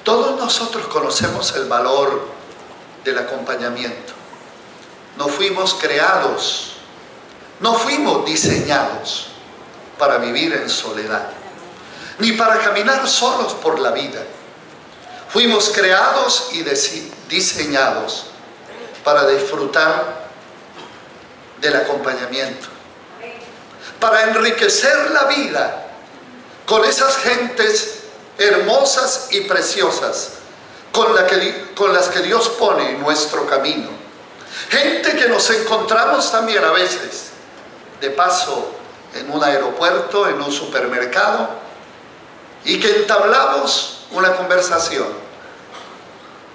Todos nosotros conocemos el valor del acompañamiento. No fuimos creados, no fuimos diseñados para vivir en soledad, ni para caminar solos por la vida. Fuimos creados y diseñados para disfrutar del acompañamiento, para enriquecer la vida con esas gentes hermosas y preciosas con las que Dios pone en nuestro camino. Gente que nos encontramos también a veces de paso en un aeropuerto, en un supermercado, y que entablamos una conversación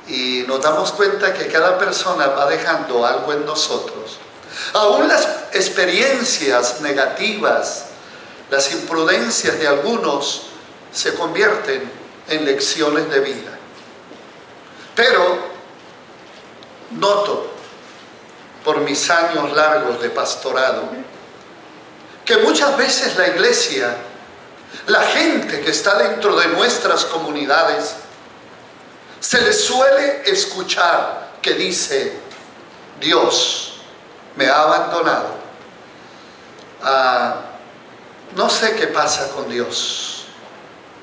y nos damos cuenta que cada persona va dejando algo en nosotros. Aún las experiencias negativas, las imprudencias de algunos se convierten en lecciones de vida. Pero noto, por mis años largos de pastorado, que muchas veces la iglesia, la gente que está dentro de nuestras comunidades, se les suele escuchar que dice: Dios me ha abandonado. No sé qué pasa con Dios,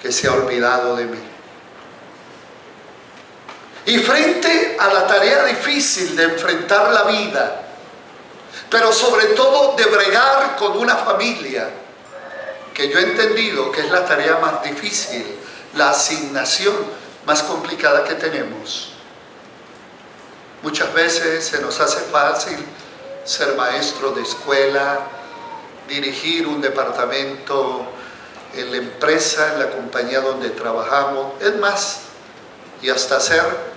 que se ha olvidado de mí. Y frente a la tarea difícil de enfrentar la vida, pero sobre todo de bregar con una familia, que yo he entendido que es la tarea más difícil, la asignación más complicada que tenemos. Muchas veces se nos hace fácil ser maestro de escuela, dirigir un departamento en la empresa, en la compañía donde trabajamos, es más, y hasta hacer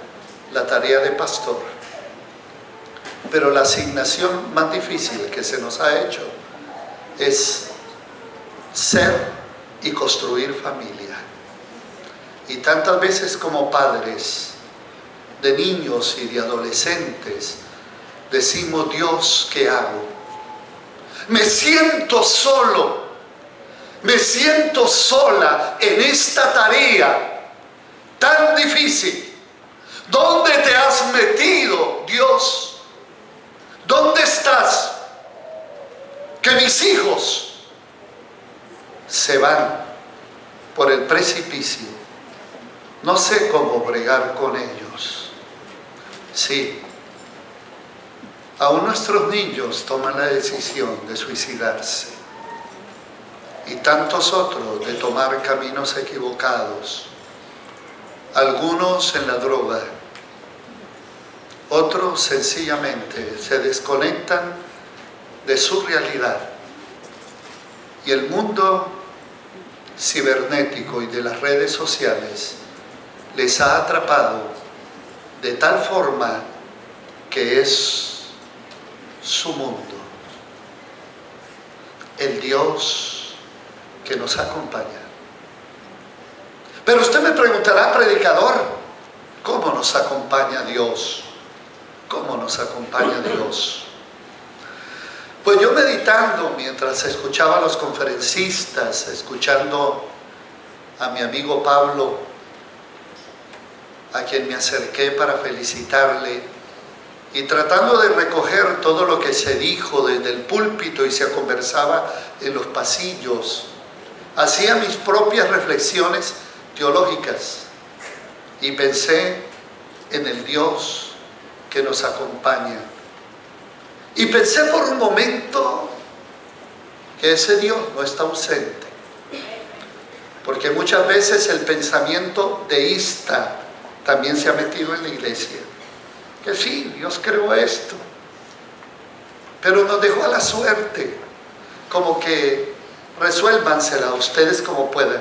la tarea de pastor. Pero la asignación más difícil que se nos ha hecho es ser y construir familia. Y tantas veces como padres de niños y de adolescentes decimos: Dios, ¿qué hago? Me siento solo, me siento sola en esta tarea tan difícil. ¿Dónde te has metido, Dios? ¿Dónde estás? Que mis hijos se van por el precipicio. No sé cómo bregar con ellos. Sí, aún nuestros niños toman la decisión de suicidarse. Y tantos otros de tomar caminos equivocados. Algunos en la droga. Otros sencillamente se desconectan de su realidad. Y el mundo cibernético y de las redes sociales les ha atrapado de tal forma que es su mundo. El Dios que nos acompaña. Pero usted me preguntará, predicador, ¿cómo nos acompaña Dios? ¿Cómo nos acompaña Dios? Pues yo meditando mientras escuchaba a los conferencistas, escuchando a mi amigo Pablo, a quien me acerqué para felicitarle, y tratando de recoger todo lo que se dijo desde el púlpito y se conversaba en los pasillos, hacía mis propias reflexiones teológicas y pensé en el Dios que nos acompaña. Y pensé por un momento que ese Dios no está ausente, porque muchas veces el pensamiento deísta también se ha metido en la iglesia. Que sí, Dios creó esto, pero nos dejó a la suerte, como que resuélvansela ustedes como puedan.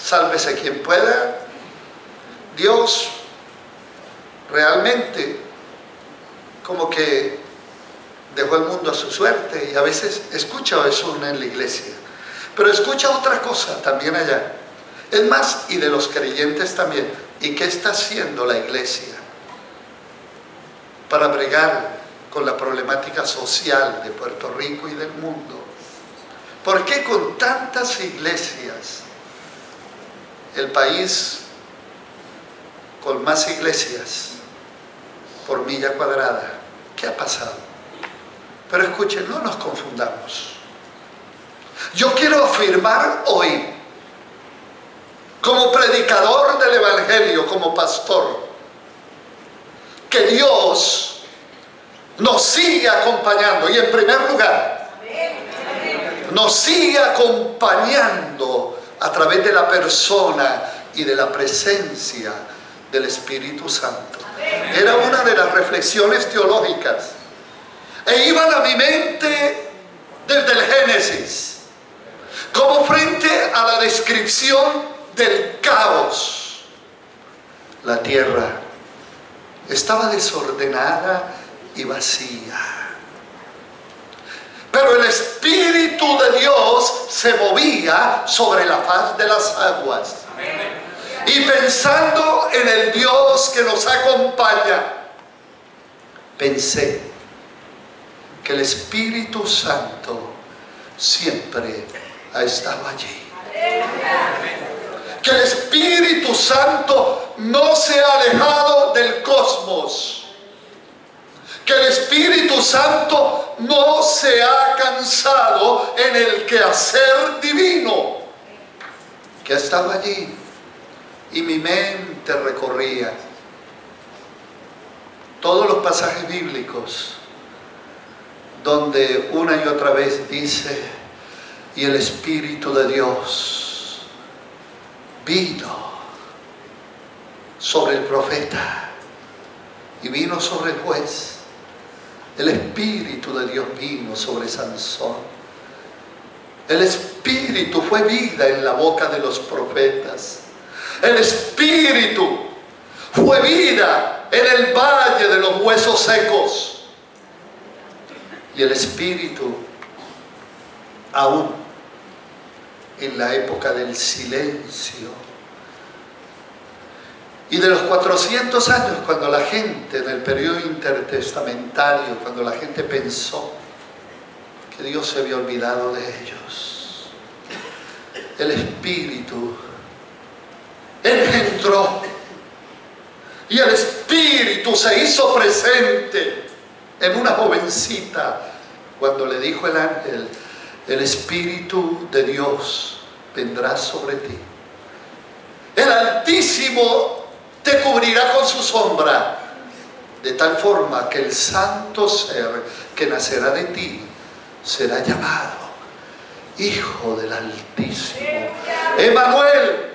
Sálvese quien pueda. Dios realmente como que dejó el mundo a su suerte, y a veces escucha eso en la iglesia, pero escucha otra cosa también allá. Es más, y de los creyentes también. ¿Y qué está haciendo la iglesia para bregar con la problemática social de Puerto Rico y del mundo? ¿Por qué con tantas iglesias el país con más iglesias por milla cuadrada. ¿Qué ha pasado? Pero escuchen, no nos confundamos. Yo quiero afirmar hoy, como predicador del Evangelio, como pastor, que Dios nos sigue acompañando. Y en primer lugar, nos sigue acompañando a través de la persona y de la presencia del Espíritu Santo. Era una de las reflexiones teológicas. E iban a mi mente desde el Génesis, como frente a la descripción del caos. La tierra estaba desordenada y vacía, pero el Espíritu de Dios se movía sobre la faz de las aguas. Y pensando en el Dios que nos acompaña, pensé que el Espíritu Santo siempre ha estado allí. Que el Espíritu Santo no se ha alejado del cosmos. Que el Espíritu Santo no se ha cansado en el quehacer divino. Que ha estado allí. Y mi mente recorría todos los pasajes bíblicos donde una y otra vez dice: y el Espíritu de Dios vino sobre el profeta y vino sobre el juez. El Espíritu de Dios vino sobre Sansón. El Espíritu fue vida en la boca de los profetas. El Espíritu fue vida en el valle de los huesos secos. Y el Espíritu aún en la época del silencio y de los 400 años, cuando la gente, en el periodo intertestamentario, cuando la gente pensó que Dios se había olvidado de ellos, el Espíritu engendró, y el Espíritu se hizo presente en una jovencita cuando le dijo el ángel: el Espíritu de Dios vendrá sobre ti. El Altísimo te cubrirá con su sombra, de tal forma que el santo ser que nacerá de ti será llamado Hijo del Altísimo. Emmanuel,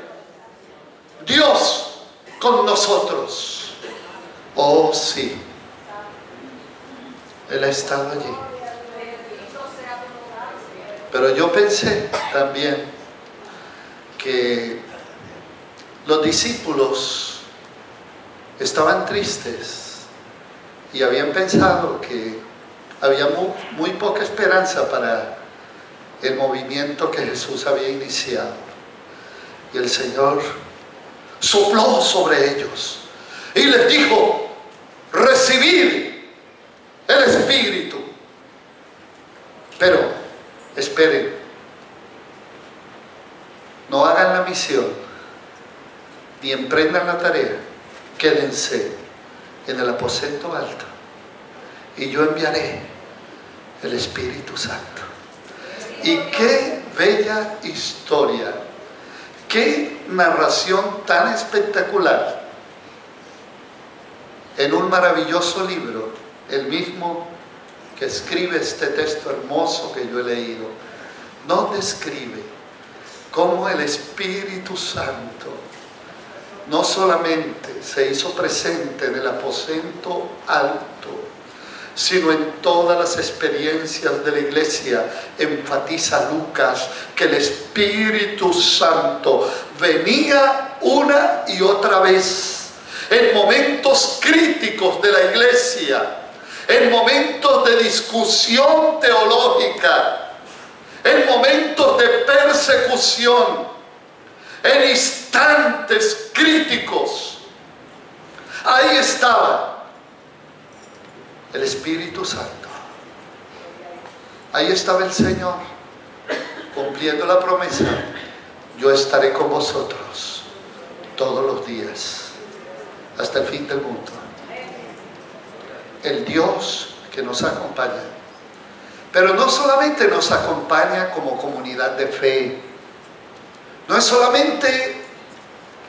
Dios con nosotros. Oh sí, Él ha estado allí. Pero yo pensé también que los discípulos estaban tristes y habían pensado que había muy poca esperanza para el movimiento que Jesús había iniciado. Y el Señor sopló sobre ellos y les dijo: recibid el Espíritu. Pero esperen, no hagan la misión ni emprendan la tarea, quédense en el aposento alto y yo enviaré el Espíritu Santo. Y qué bella historia, qué narración tan espectacular en un maravilloso libro, el mismo que escribe este texto hermoso que yo he leído. Nos describe cómo el Espíritu Santo no solamente se hizo presente en el aposento alto, sino en todas las experiencias de la iglesia. Enfatiza Lucas que el Espíritu Santo venía una y otra vez en momentos críticos de la iglesia, en momentos de discusión teológica, en momentos de persecución, en instantes críticos. Ahí estaba el Espíritu Santo. Ahí estaba el Señor cumpliendo la promesa: yo estaré con vosotros todos los días hasta el fin del mundo. El Dios que nos acompaña. Pero no solamente nos acompaña como comunidad de fe, no es solamente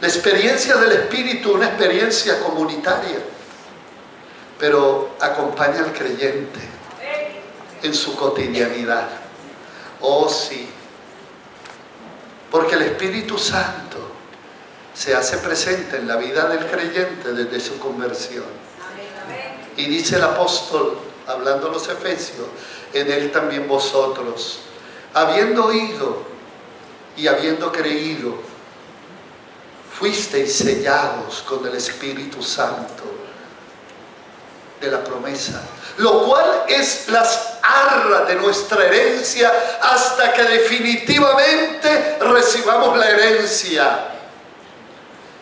la experiencia del Espíritu, una experiencia comunitaria, pero acompaña al creyente en su cotidianidad. Oh sí, porque el Espíritu Santo se hace presente en la vida del creyente desde su conversión. Y dice el apóstol, hablando a los Efesios, en él también vosotros, habiendo oído y habiendo creído, fuisteis sellados con el Espíritu Santo de la promesa, lo cual es las arras de nuestra herencia hasta que definitivamente recibamos la herencia.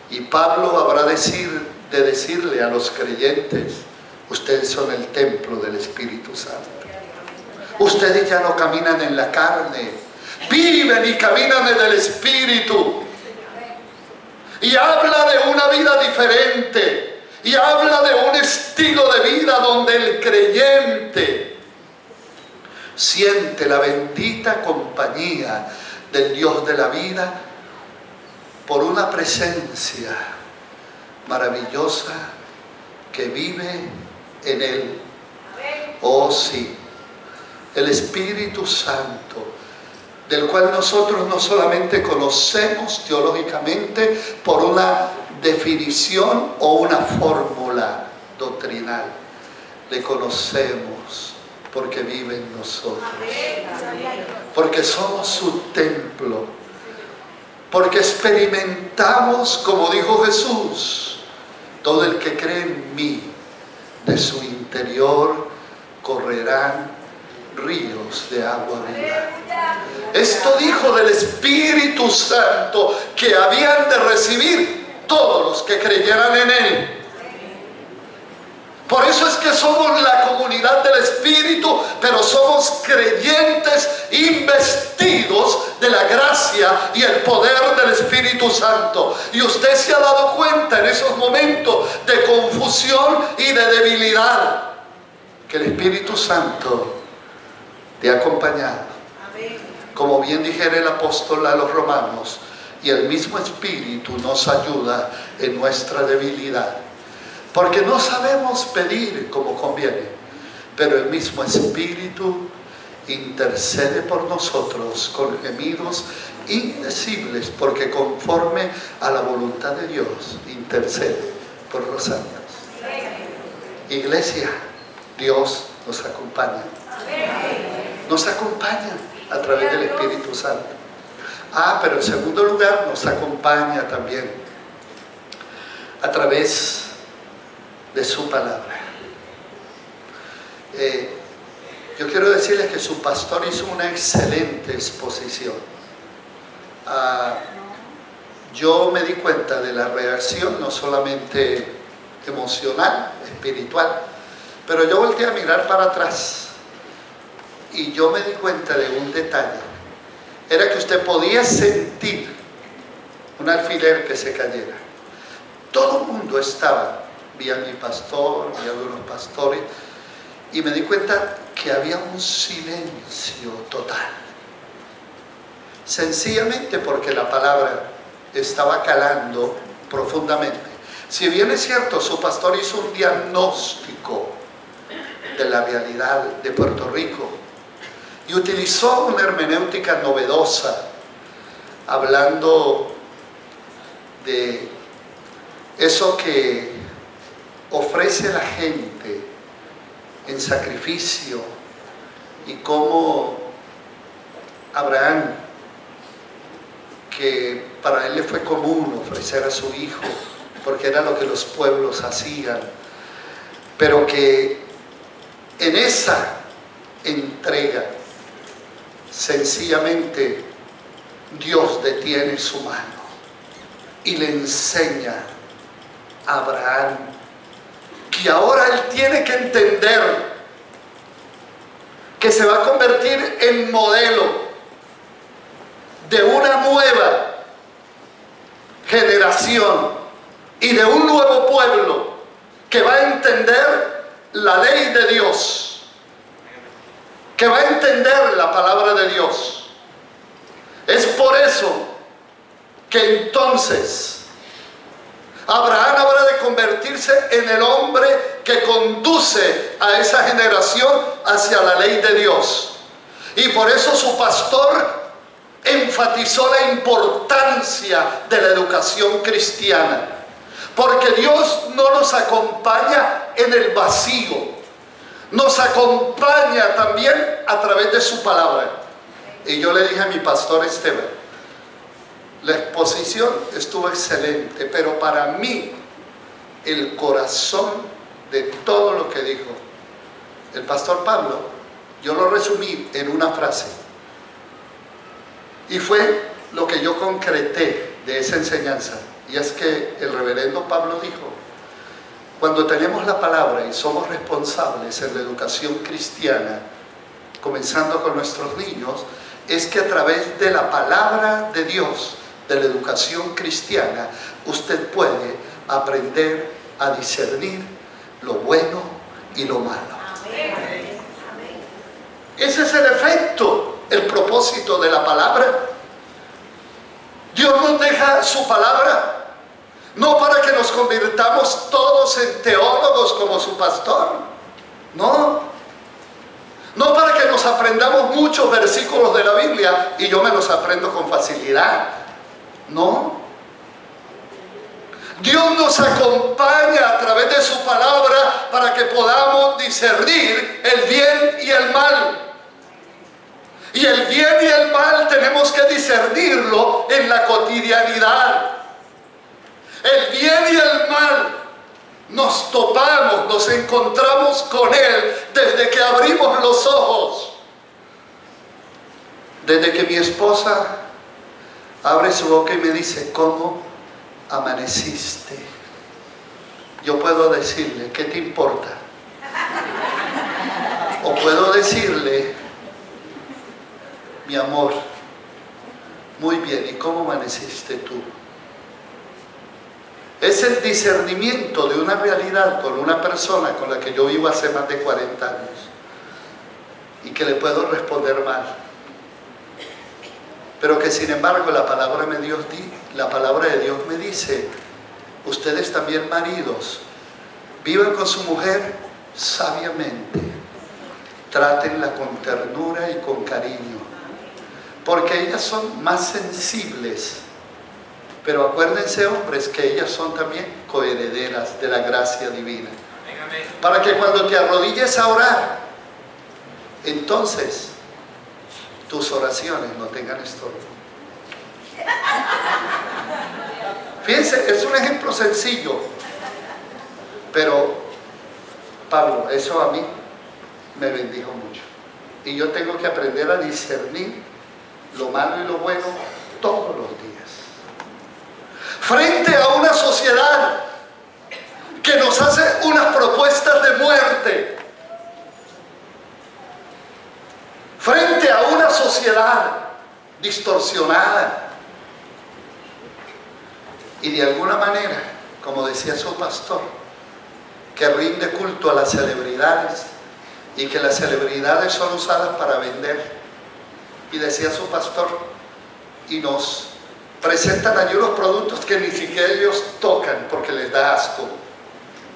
Y Pablo habrá de decirle a los creyentes: ustedes son el templo del Espíritu Santo. Ustedes ya no caminan en la carne, viven y caminan en el Espíritu. Y habla de una vida diferente, y habla de un estilo de vida donde el creyente siente la bendita compañía del Dios de la vida por una presencia maravillosa que vive en él. Oh sí, el Espíritu Santo, del cual nosotros no solamente conocemos teológicamente por una definición o una fórmula doctrinal, le conocemos porque vive en nosotros, porque somos su templo, porque experimentamos, como dijo Jesús: todo el que cree en mí, de su interior correrán ríos de agua viva. Esto dijo del Espíritu Santo que habían de recibir todos los que creyeran en él. Por eso es que somos la comunidad del Espíritu, pero somos creyentes investidos de la gracia y el poder del Espíritu Santo. Y usted se ha dado cuenta en esos momentos de confusión y de debilidad que el Espíritu Santo te ha acompañado. Como bien dijera el apóstol a los romanos, y el mismo Espíritu nos ayuda en nuestra debilidad. Porque no sabemos pedir como conviene, pero el mismo Espíritu intercede por nosotros con gemidos indecibles, porque conforme a la voluntad de Dios intercede por los santos. Iglesia, Dios nos acompaña. Nos acompaña a través del Espíritu Santo. Pero en segundo lugar nos acompaña también a través de su palabra. Yo quiero decirles que su pastor hizo una excelente exposición. Yo me di cuenta de la reacción, no solamente emocional, espiritual, pero yo volteé a mirar para atrás y yo me di cuenta de un detalle. Era que usted podía sentir un alfiler que se cayera. Todo el mundo estaba, vi a mi pastor, vi a algunos pastores, y me di cuenta que había un silencio total. Sencillamente porque la palabra estaba calando profundamente. Si bien es cierto, su pastor hizo un diagnóstico de la realidad de Puerto Rico y utilizó una hermenéutica novedosa, hablando de eso que ofrece la gente en sacrificio y cómo Abraham, que para él le fue común ofrecer a su hijo porque era lo que los pueblos hacían, pero que en esa entrega sencillamente Dios detiene su mano y le enseña a Abraham que ahora él tiene que entender que se va a convertir en modelo de una nueva generación y de un nuevo pueblo que va a entender la ley de Dios, que va a entender la palabra de Dios. Es por eso que entonces Abraham habrá de convertirse en el hombre que conduce a esa generación hacia la ley de Dios. Y por eso su pastor enfatizó la importancia de la educación cristiana. Porque Dios no nos acompaña en el vacío, nos acompaña también a través de su palabra. Y yo le dije a mi pastor Esteban, la exposición estuvo excelente, pero para mí el corazón de todo lo que dijo el pastor Pablo, yo lo resumí en una frase. Y fue lo que yo concreté de esa enseñanza. Y es que el reverendo Pablo dijo, cuando tenemos la palabra y somos responsables en la educación cristiana, comenzando con nuestros niños, es que a través de la palabra de Dios, de la educación cristiana, usted puede aprender a discernir lo bueno y lo malo. Amén. Ese es el efecto, el propósito de la palabra. Dios nos deja su palabra no para que nos convirtamos todos en teólogos como su pastor, no para que nos aprendamos muchos versículos de la Biblia y yo me los aprendo con facilidad, no. Dios nos acompaña a través de su palabra para que podamos discernir el bien y el mal. Y el bien y el mal tenemos que discernirlo en la cotidianidad. El bien y el mal nos topamos, nos encontramos con él desde que abrimos los ojos. Desde que mi esposa abre su boca y me dice, ¿cómo amaneciste? Yo puedo decirle, ¿qué te importa? O puedo decirle, mi amor, muy bien, ¿y cómo amaneciste tú? Es el discernimiento de una realidad con una persona con la que yo vivo hace más de 40 años y que le puedo responder mal. Pero que sin embargo la palabra de Dios me dice, ustedes también maridos, vivan con su mujer sabiamente, trátenla con ternura y con cariño, porque ellas son más sensibles. Pero acuérdense, hombres, que ellas son también coherederas de la gracia divina. Para que cuando te arrodilles a orar, entonces tus oraciones no tengan estorbo. Fíjense, es un ejemplo sencillo, pero Pablo, eso a mí me bendijo mucho. Y yo tengo que aprender a discernir lo malo y lo bueno todos los días. Frente a una sociedad que nos hace unas propuestas de muerte, frente a una sociedad distorsionada y de alguna manera, como decía su pastor, que rinde culto a las celebridades y que las celebridades son usadas para vender, y decía su pastor, y nos presentan allí unos productos que ni siquiera ellos tocan porque les da asco,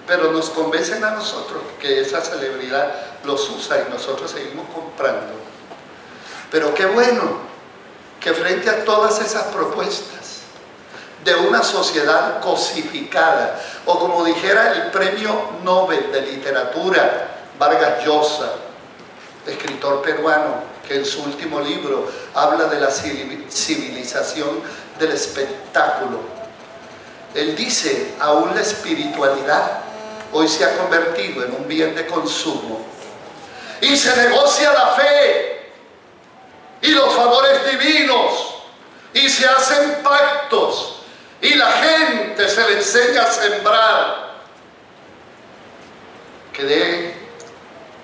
pero nos convencen a nosotros que esa celebridad los usa y nosotros seguimos comprando. Pero qué bueno que frente a todas esas propuestas de una sociedad cosificada, o como dijera el premio Nobel de Literatura Vargas Llosa, escritor peruano, que en su último libro habla de la civilización del espectáculo. Él dice, aún la espiritualidad hoy se ha convertido en un bien de consumo y se negocia la fe y los favores divinos y se hacen pactos y la gente se le enseña a sembrar que dé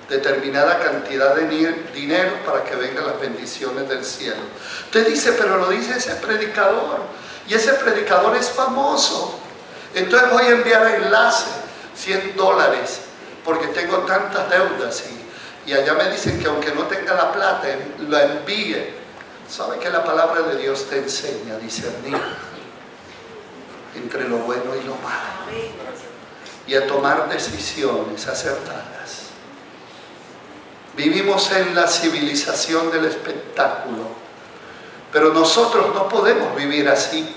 determinada cantidad de dinero para que vengan las bendiciones del cielo. Usted dice, pero lo dice ese predicador, y ese predicador es famoso, Entonces voy a enviar enlace, $100, porque tengo tantas deudas y allá me dicen que aunque no tenga la plata, la envíe. ¿Sabe que la palabra de Dios te enseña a discernir entre lo bueno y lo malo? Y a tomar decisiones acertadas. Vivimos en la civilización del espectáculo, pero nosotros no podemos vivir así.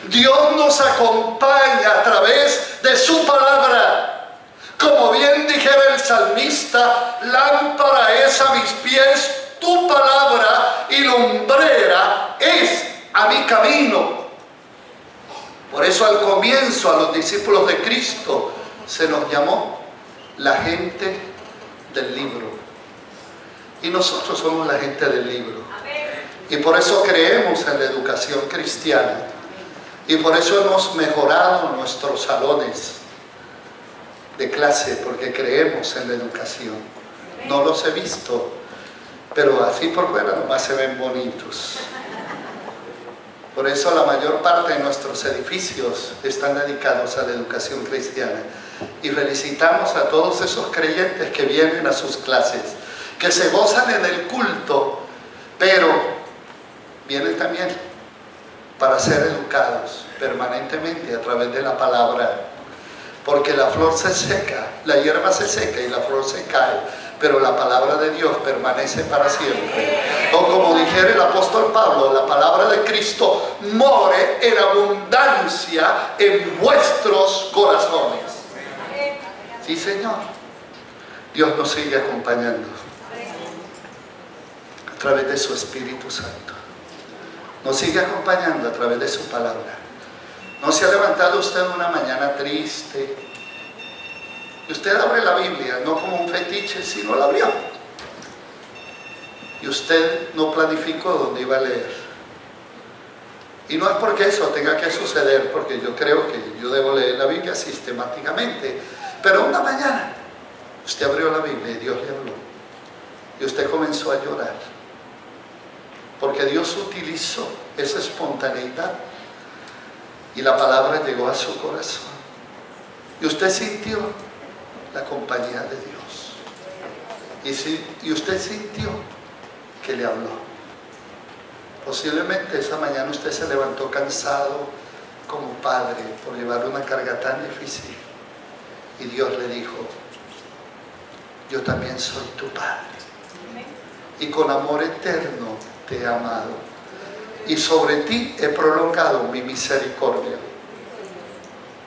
Dios nos acompaña a través de su palabra. Como bien dijera el salmista, lámpara es a mis pies tu palabra y lumbrera es a mi camino. Por eso al comienzo a los discípulos de Cristo se nos llamó la gente del libro. Y nosotros somos la gente del libro. Y por eso creemos en la educación cristiana. Y por eso hemos mejorado nuestros salones de clase, porque creemos en la educación. No los he visto, pero así por fuera nomás se ven bonitos. Por eso la mayor parte de nuestros edificios están dedicados a la educación cristiana. Y felicitamos a todos esos creyentes que vienen a sus clases, que se gozan en el culto, pero vienen también para ser educados permanentemente a través de la palabra. Porque la flor se seca, la hierba se seca y la flor se cae, pero la palabra de Dios permanece para siempre. O como dijera el apóstol Pablo, la palabra de Cristo more en abundancia en vuestros corazones. Sí, Señor. Dios nos sigue acompañando a través de su Espíritu Santo. Nos sigue acompañando a través de su palabra. ¿No se ha levantado usted una mañana triste? Y usted abre la Biblia, no como un fetiche, sino la abrió. Y usted no planificó dónde iba a leer. Y no es porque eso tenga que suceder, porque yo creo que yo debo leer la Biblia sistemáticamente. Pero una mañana usted abrió la Biblia y Dios le habló. Y usted comenzó a llorar. Porque Dios utilizó esa espontaneidad y la palabra llegó a su corazón. Y usted sintió la compañía de Dios. Y usted sintió que le habló. Posiblemente esa mañana usted se levantó cansado como padre por llevar una carga tan difícil. Y Dios le dijo: yo también soy tu padre. Y con amor eterno te he amado. Y sobre ti he prolongado mi misericordia.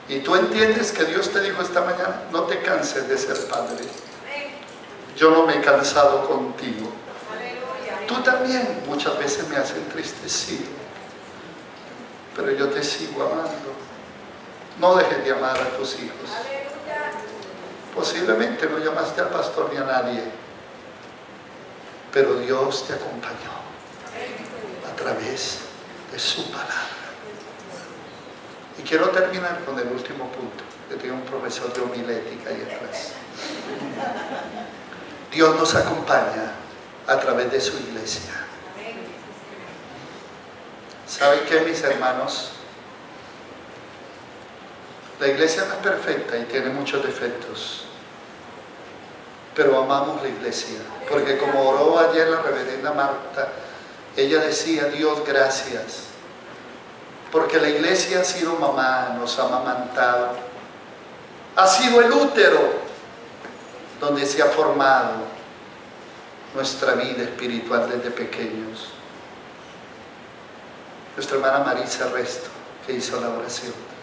Y tú entiendes que Dios te dijo esta mañana: no te canses de ser padre. Yo no me he cansado contigo. Tú también muchas veces me has entristecido, pero yo te sigo amando. No dejes de amar a tus hijos. Posiblemente no llamaste al pastor ni a nadie, pero Dios te acompañó a través de su palabra. Y quiero terminar con el último punto. Yo tengo un profesor de homilética ahí atrás. Dios nos acompaña a través de su iglesia. ¿Saben qué, mis hermanos? La iglesia no es perfecta y tiene muchos defectos, pero amamos la iglesia, porque como oró ayer la reverenda Marta, ella decía: Dios, gracias, porque la iglesia ha sido mamá, nos ha amamantado, ha sido el útero donde se ha formado nuestra vida espiritual desde pequeños. Nuestra hermana Marisa Resto, que hizo la oración.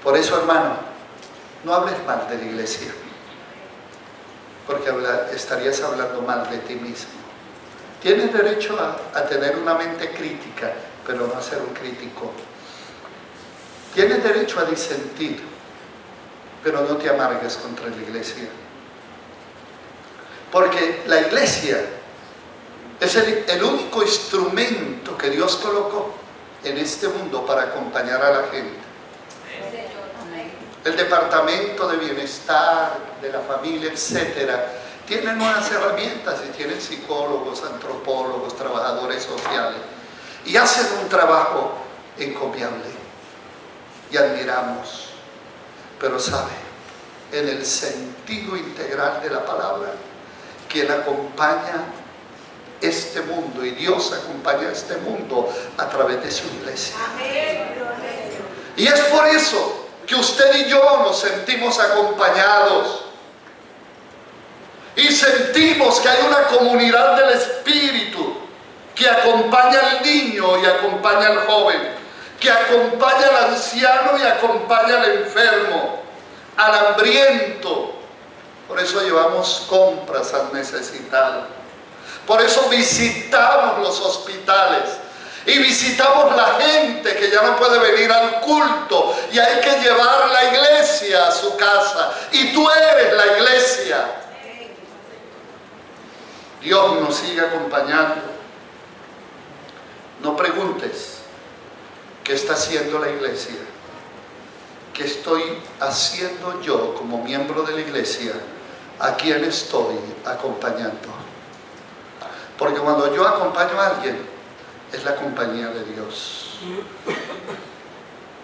Por eso, hermano, no hables mal de la iglesia, porque estarías hablando mal de ti mismo. Tienes derecho a tener una mente crítica, pero no a ser un crítico. Tienes derecho a disentir, pero no te amargues contra la iglesia. Porque la iglesia es el único instrumento que Dios colocó en este mundo para acompañar a la gente. El departamento de bienestar, de la familia, etcétera, tienen unas herramientas y tienen psicólogos, antropólogos, trabajadores sociales, y hacen un trabajo encomiable. y admiramos. Pero sabe, en el sentido integral de la palabra, quien acompaña este mundo, y Dios acompaña a este mundo a través de su iglesia. Y es por eso que usted y yo nos sentimos acompañados y sentimos que hay una comunidad del Espíritu que acompaña al niño y acompaña al joven, que acompaña al anciano y acompaña al enfermo, al hambriento. Por eso llevamos compras al necesitado. Por eso visitamos los hospitales y visitamos la gente que ya no puede venir al culto y hay que llevar la iglesia a su casa. Y tú eres la iglesia. Dios nos sigue acompañando. No preguntes qué está haciendo la iglesia, qué estoy haciendo yo como miembro de la iglesia, a quién estoy acompañando. Porque cuando yo acompaño a alguien, es la compañía de Dios.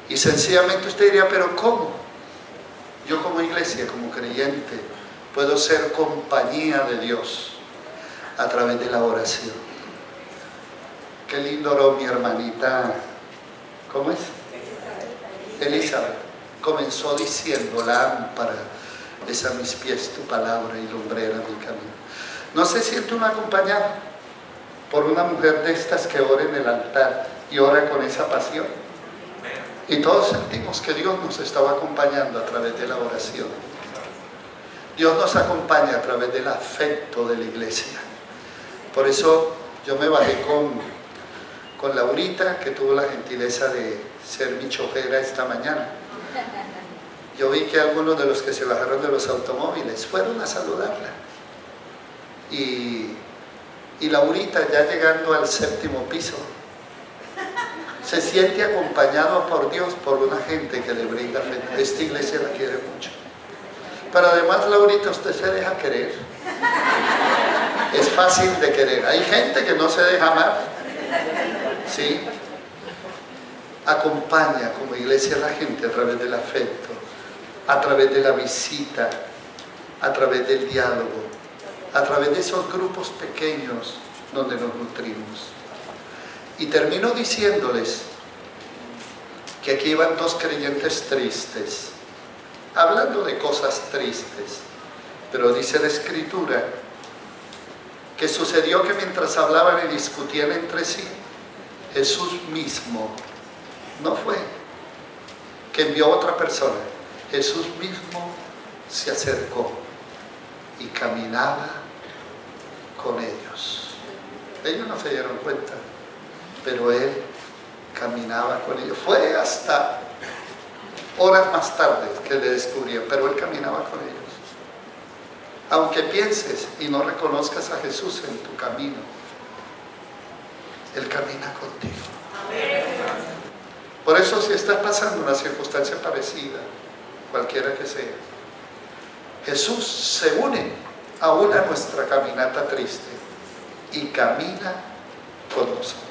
Y sencillamente usted diría, pero ¿cómo? Yo como iglesia, como creyente, puedo ser compañía de Dios a través de la oración. Qué lindo oró mi hermanita, ¿cómo es? Elizabeth. Comenzó diciendo, lámpara es a mis pies tu palabra y lumbrera mi camino. ¿No se siente uno acompañado por una mujer de estas que ora en el altar y ora con esa pasión? Y todos sentimos que Dios nos estaba acompañando a través de la oración. Dios nos acompaña a través del afecto de la iglesia. Por eso yo me bajé con Laurita, que tuvo la gentileza de ser mi chofera esta mañana. Yo vi que algunos de los que se bajaron de los automóviles fueron a saludarla. Y Laurita, ya llegando al 7º piso, se siente acompañado por Dios, por una gente que le brinda fe. Esta iglesia la quiere mucho. Pero además, Laurita, usted se deja querer. Es fácil de querer. Hay gente que no se deja amar. ¿Sí? Acompaña como iglesia a la gente a través del afecto, a través de la visita, a través del diálogo, a través de esos grupos pequeños donde nos nutrimos. Y termino diciéndoles que aquí iban 2 creyentes tristes, hablando de cosas tristes, pero dice la Escritura que sucedió que mientras hablaban y discutían entre sí, Jesús mismo, no fue que envió a otra persona, Jesús mismo se acercó y caminaba con ellos. Ellos no se dieron cuenta, pero Él caminaba con ellos. Fue hasta horas más tarde que le descubrían, pero Él caminaba con ellos. Aunque pienses y no reconozcas a Jesús en tu camino, Él camina contigo. Por eso, si estás pasando una circunstancia parecida, cualquiera que sea, Jesús se une aún a nuestra caminata triste y camina con nosotros.